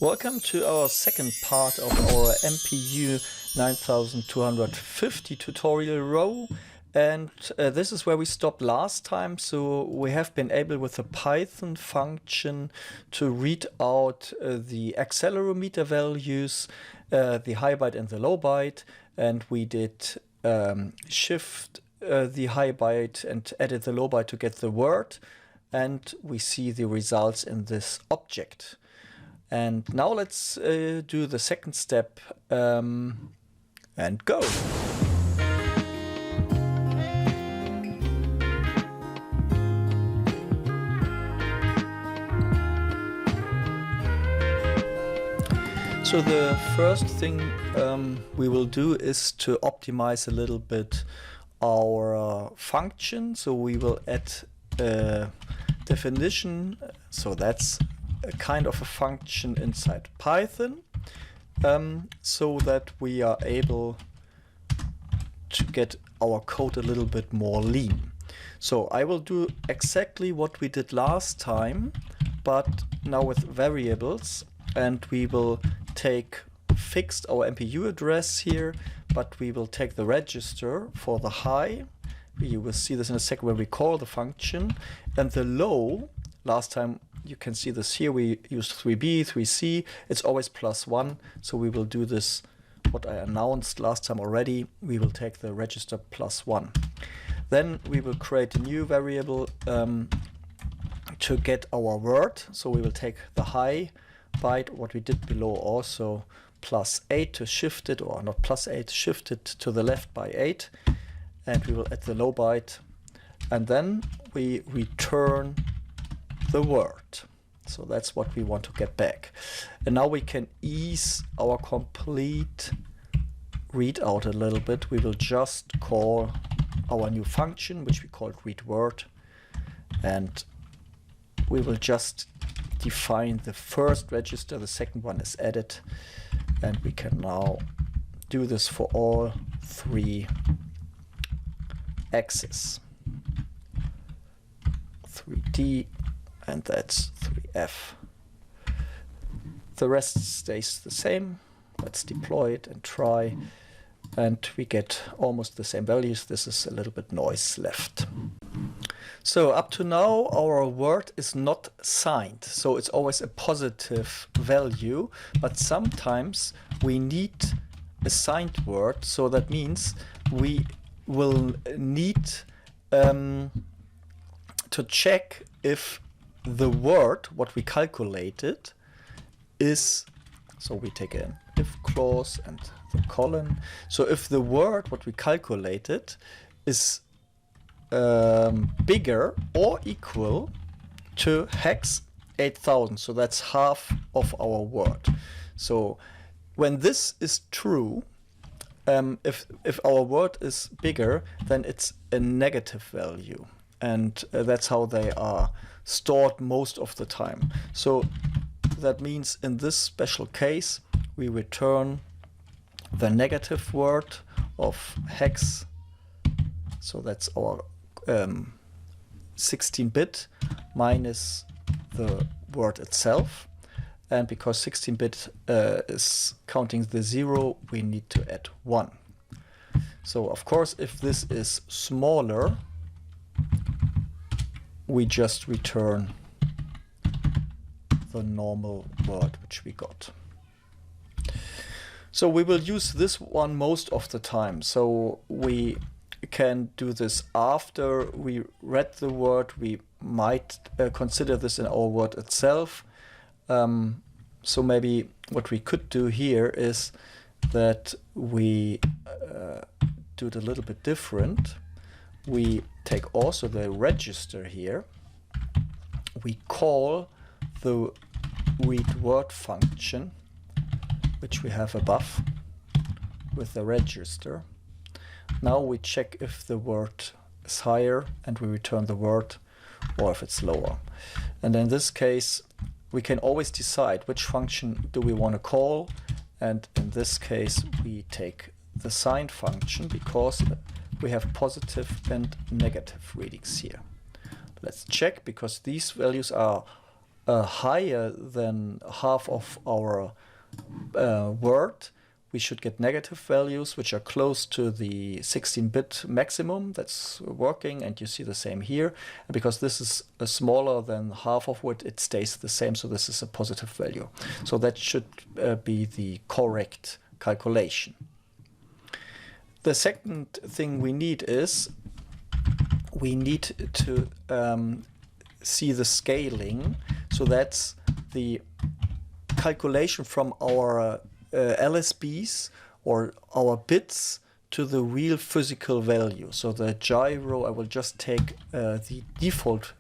Welcome to our second part of our MPU-9250 tutorial row, and this is where we stopped last time. So we have been able with a Python function to read out the accelerometer values, the high byte and the low byte, and we did shift the high byte and edit the low byte to get the word, and we see the results in this object. And now let's do the second step and go. So the first thing we will do is to optimize a little bit our function. So we will add a definition. So that's a kind of a function inside Python, so that we are able to get our code a little bit more lean. So I will do exactly what we did last time, but now with variables, and we will take fixed our MPU address here, but we will take the register for the high. You will see this in a second when we call the function, and the low, last time you can see this here, we used 3b, 3c, it's always +1, so we will do this, what I announced last time already, we will take the register +1. Then we will create a new variable to get our word, so we will take the high byte, what we did below also, +8 to shift it, or not +8, shift it to the left by 8, and we will add the low byte, and then we return the word. So that's what we want to get back. And now we can ease our complete readout a little bit. We will just call our new function, which we called readWord, and we will just define the first register, the second one is added, and we can now do this for all three axes. 3D, and that's 3F. The rest stays the same. Let's deploy it and try, and we get almost the same values. This is a little bit noise left. So up to now our word is not signed, so it's always a positive value, but sometimes we need a signed word, so that means we will need to check if the word, what we calculated, is, so we take an if clause and the colon. So if the word, what we calculated, is bigger or equal to hex 8000, so that's half of our word. So when this is true, if our word is bigger, then it's a negative value. And that's how they are stored most of the time. So that means in this special case, we return the negative word of hex. So that's our 16-bit minus the word itself. And because 16-bit is counting the 0, we need to add 1. So of course, if this is smaller, we just return the normal word which we got. So we will use this one most of the time. So we can do this after we read the word. We might consider this in our word itself. So maybe what we could do here is that we do it a little bit different. We take also the register here. We call the readWord function, which we have above with the register. Now we check if the word is higher and we return the word, or if it's lower. And in this case, we can always decide which function do we want to call. And in this case, we take the signed function because we have positive and negative readings here. Let's check, because these values are higher than half of our word, we should get negative values which are close to the 16-bit maximum that's working, and you see the same here. And because this is smaller than half of it, it stays the same, so this is a positive value. So that should be the correct calculation. The second thing we need is we need to see the scaling. So that's the calculation from our LSBs or our bits to the real physical value. So the gyro, I will just take the default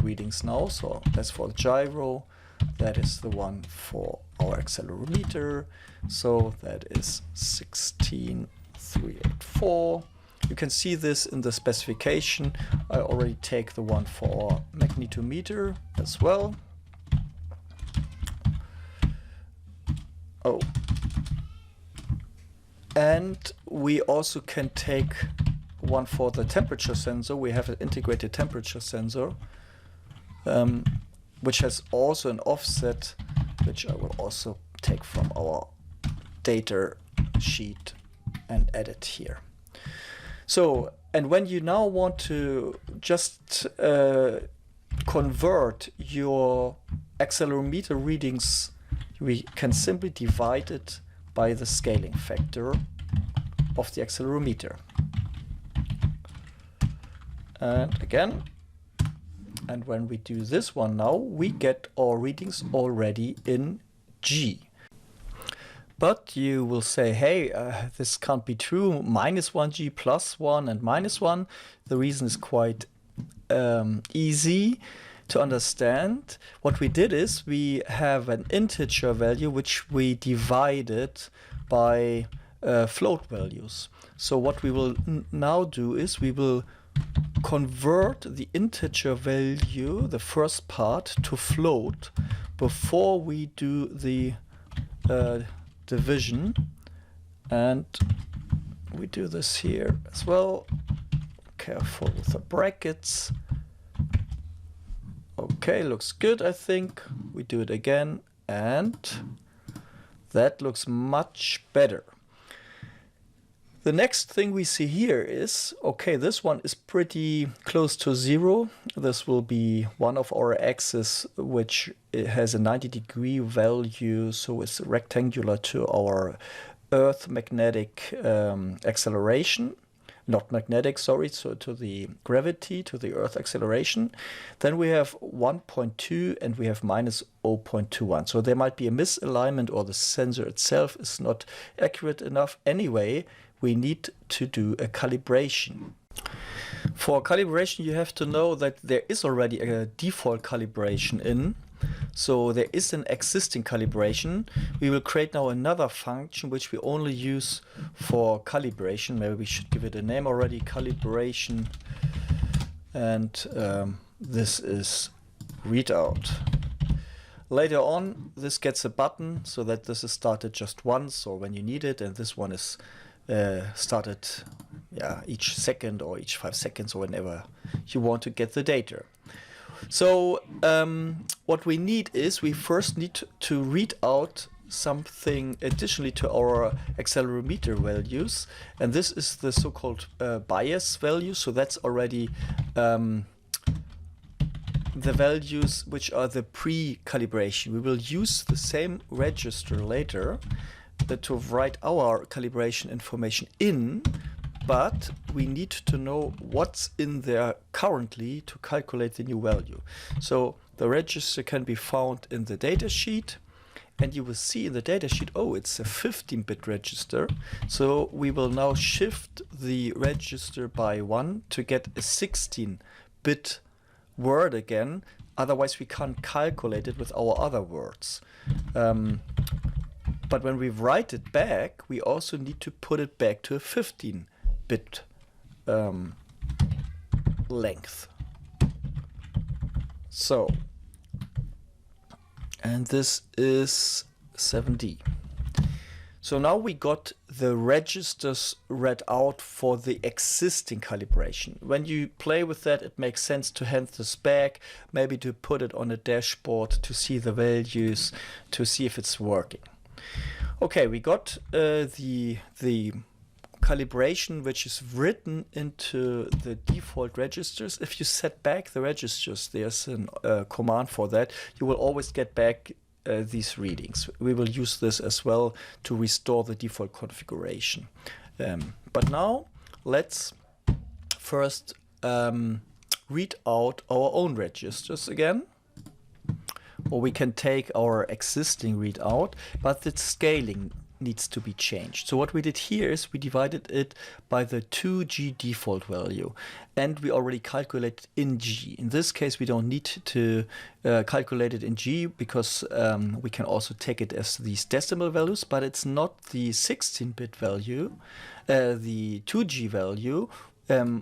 readings now. So that's for the gyro. That is the one for our accelerometer. So that is 16384. You can see this in the specification. I already take the one for our magnetometer as well. Oh. And we also can take one for the temperature sensor. We have an integrated temperature sensor, which has also an offset, which I will also take from our data sheet and add it here. So, and when you now want to just convert your accelerometer readings, we can simply divide it by the scaling factor of the accelerometer. And again, and when we do this one now, we get our readings already in G. But you will say, hey, this can't be true, -1G, +1 and -1. The reason is quite easy to understand. What we did is we have an integer value which we divided by float values. So what we will now do is we will convert the integer value, the first part, to float before we do the division. And we do this here as well. Careful with the brackets. Okay, looks good, I think. We do it again, and that looks much better. The next thing we see here is, okay, this one is pretty close to 0. This will be one of our axes, which has a 90-degree value, so it's rectangular to our Earth magnetic acceleration. Not magnetic, sorry, so to the gravity, to the Earth acceleration. Then we have 1.2 and we have -0.21. So there might be a misalignment, or the sensor itself is not accurate enough. Anyway, we need to do a calibration. For calibration, you have to know that there is already a default calibration in. So there is an existing calibration. We will create now another function which we only use for calibration. Maybe we should give it a name already, calibration. And this is readout. Later on, this gets a button so that this is started just once or when you need it, and this one is started each second or each 5 seconds or whenever you want to get the data. So what we need is we first need to read out something additionally to our accelerometer values, and this is the so-called bias value. So that's already the values which are the pre-calibration. We will use the same register later to write our calibration information in, but we need to know what's in there currently to calculate the new value. So the register can be found in the data sheet, and you will see in the data sheet, oh, it's a 15-bit register. So we will now shift the register by 1 to get a 16-bit word again. Otherwise, we can't calculate it with our other words. But when we write it back, we also need to put it back to a 15-bit length. So, and this is 7D. So now we got the registers read out for the existing calibration. When you play with that, it makes sense to hand this back, maybe to put it on a dashboard to see the values, to see if it's working. Okay, we got the calibration which is written into the default registers. If you set back the registers, there's a command for that. You will always get back these readings. We will use this as well to restore the default configuration. But now let's first read out our own registers again. Or we can take our existing readout, but the scaling needs to be changed. So what we did here is we divided it by the 2G default value, and we already calculated in G. In this case, we don't need to calculate it in G because we can also take it as these decimal values, but it's not the 16-bit value, the 2G value.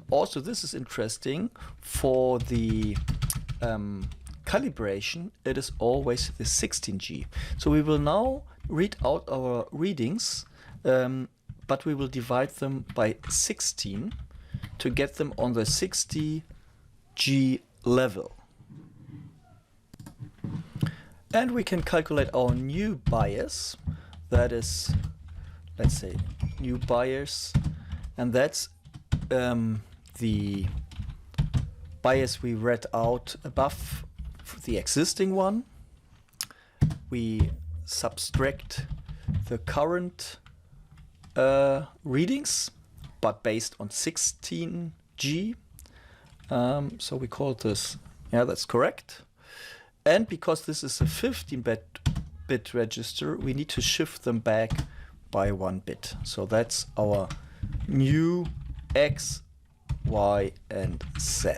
Also, this is interesting for the calibration. It is always the 16G. So we will now read out our readings, but we will divide them by 16 to get them on the 60G level. And we can calculate our new bias. That is, let's say, new bias, and that's the bias we read out above the existing one. We subtract the current readings, but based on 16G. So we call this, yeah, that's correct. And because this is a 15-bit register, we need to shift them back by 1 bit. So that's our new X, Y, and Z.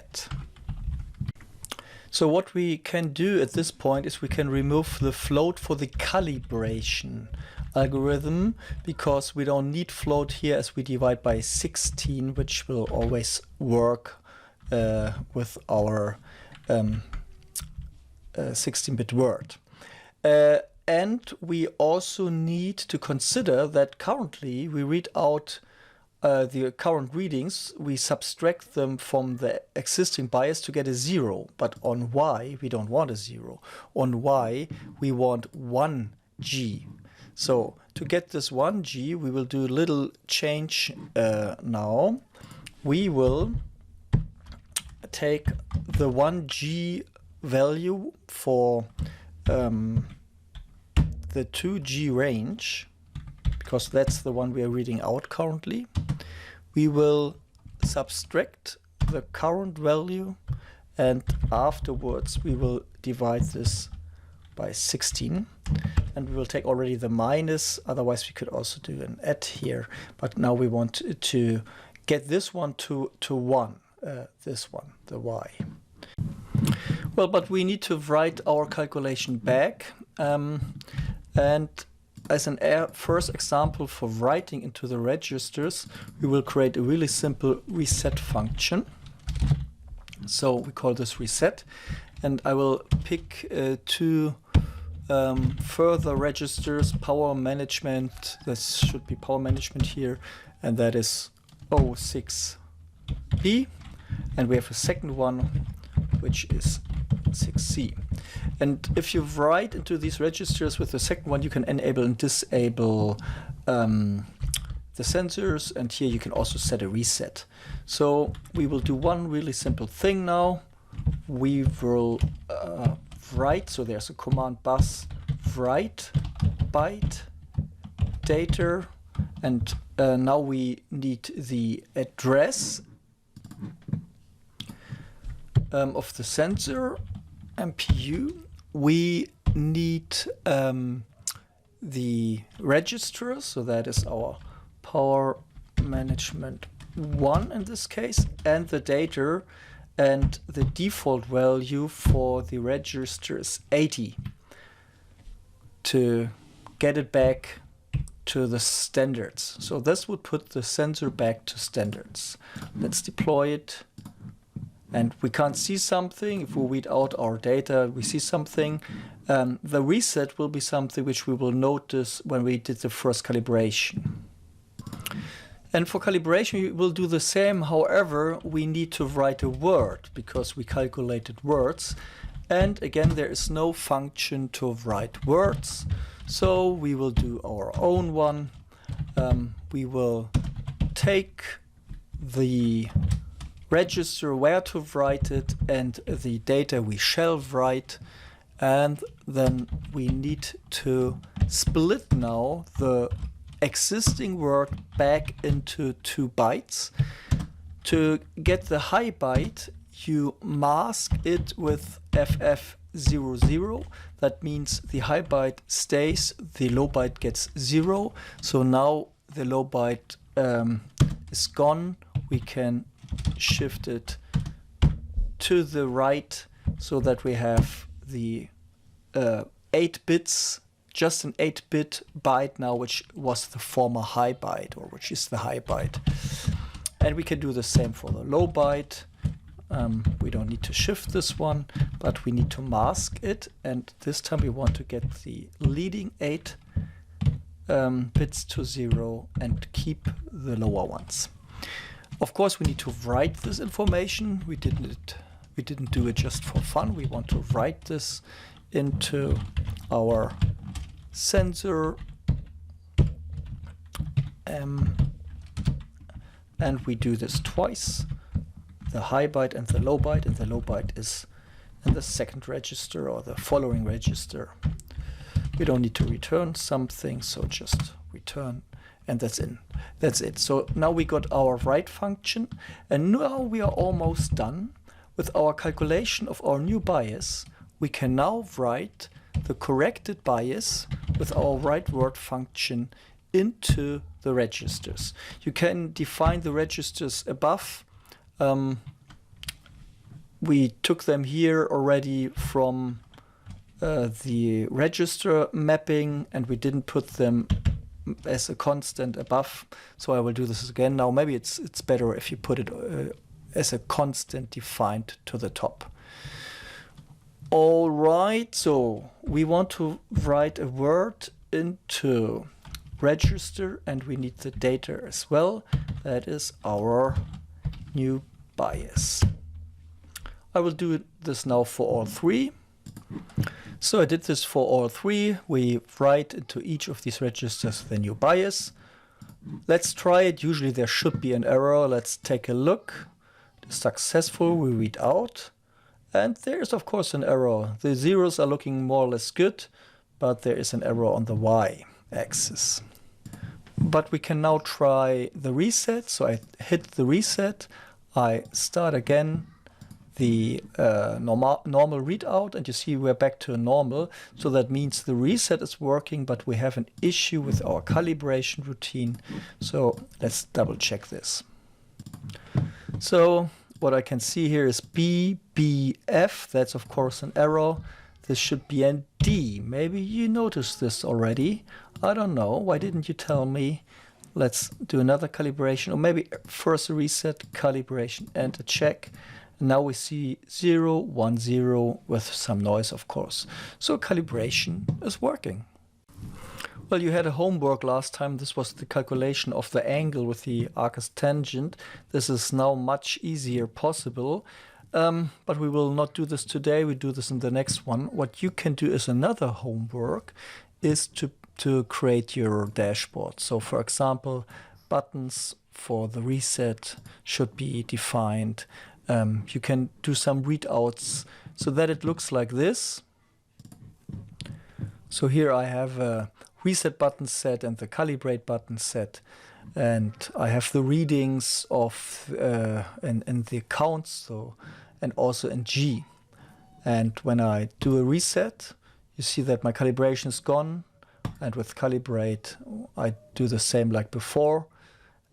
So what we can do at this point is we can remove the float for the calibration algorithm, because we don't need float here as we divide by 16, which will always work with our 16-bit word. And we also need to consider that currently we read out the current readings, we subtract them from the existing bias to get a 0. But on Y, we don't want a 0. On Y, we want 1G. So to get this 1G, we will do a little change now. We will take the 1G value for the 2G range, because that's the one we are reading out currently. We will subtract the current value, and afterwards we will divide this by 16, and we will take already the minus. Otherwise we could also do an add here, but now we want to get this one to 1, this one, the Y. Well, but we need to write our calculation back, and as an first example for writing into the registers, we will create a really simple reset function. So we call this reset, and I will pick 2 further registers, power management. This should be power management here, and that is 06B, and we have a second one which is 6C. And if you write into these registers with the second one, you can enable and disable the sensors, and here you can also set a reset. So we will do one really simple thing now. We will write, so there's a command bus write byte data, and now we need the address of the sensor MPU. We need the register, so that is our power management 1 in this case, and the data, and the default value for the register is 80 to get it back to the standards. So this would put the sensor back to standards. Let's deploy it and we can't see something. If we read out our data, we see something. The reset will be something which we will notice when we did the first calibration. And for calibration, we will do the same. However, we need to write a word because we calculated words. And again, there is no function to write words. So we will do our own one. We will take the register where to write it and the data we shall write. And then we need to split now the existing word back into 2 bytes. To get the high byte, you mask it with FF00. That means the high byte stays, the low byte gets 0. So now the low byte is gone. We can shift it to the right so that we have the 8 bits, just an 8-bit byte now, which was the former high byte, or which is the high byte. And we can do the same for the low byte. We don't need to shift this one, but we need to mask it. And this time we want to get the leading 8 bits to 0 and keep the lower ones. Of course, we need to write this information. We didn't do it just for fun. We want to write this into our sensor, and we do this twice, the high byte and the low byte, and the low byte is in the second register or the following register. We don't need to return something, so just return, and that's it. So now we got our write function, and now we are almost done with our calculation of our new bias. We can now write the corrected bias with our write word function into the registers. You can define the registers above. We took them here already from the register mapping, and we didn't put them as a constant above. So I will do this again now. Maybe it's better if you put it as a constant defined to the top. All right, so we want to write a word into register, and we need the data as well. That is our new bias. I will do this now for all 3. So I did this for all 3. We write into each of these registers the new bias. Let's try it. Usually there should be an error. Let's take a look. Successful, we read out. And there is, of course, an error. The zeros are looking more or less good, but there is an error on the y-axis. But we can now try the reset. So I hit the reset. I start again the normal readout, and you see we're back to normal. So that means the reset is working, but we have an issue with our calibration routine. So let's double check this. So what I can see here is BBF. That's of course an error. This should be an D. Maybe you noticed this already. I don't know. Why didn't you tell me? Let's do another calibration, or maybe first a reset, calibration, and a check. And now we see 0, 1, 0 with some noise, of course. So calibration is working. Well, you had a homework last time. This was the calculation of the angle with the arcus tangent. This is now much easier possible. But we will not do this today. We do this in the next one. What you can do as another homework is to create your dashboard. So for example, buttons for the reset should be defined. You can do some readouts so that it looks like this. So here I have a reset button set and the calibrate button set, and I have the readings of in the counts, so, and also in G. And when I do a reset, you see that my calibration is gone, and with calibrate I do the same like before.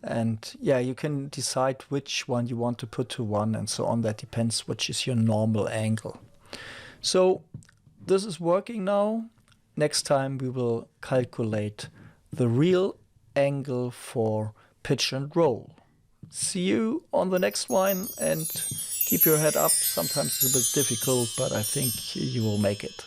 And yeah, you can decide which one you want to put to 1 and so on. That depends which is your normal angle. So this is working now. Next time we will calculate the real angle for pitch and roll. See you on the next one, and keep your head up. Sometimes it's a bit difficult, but I think you will make it.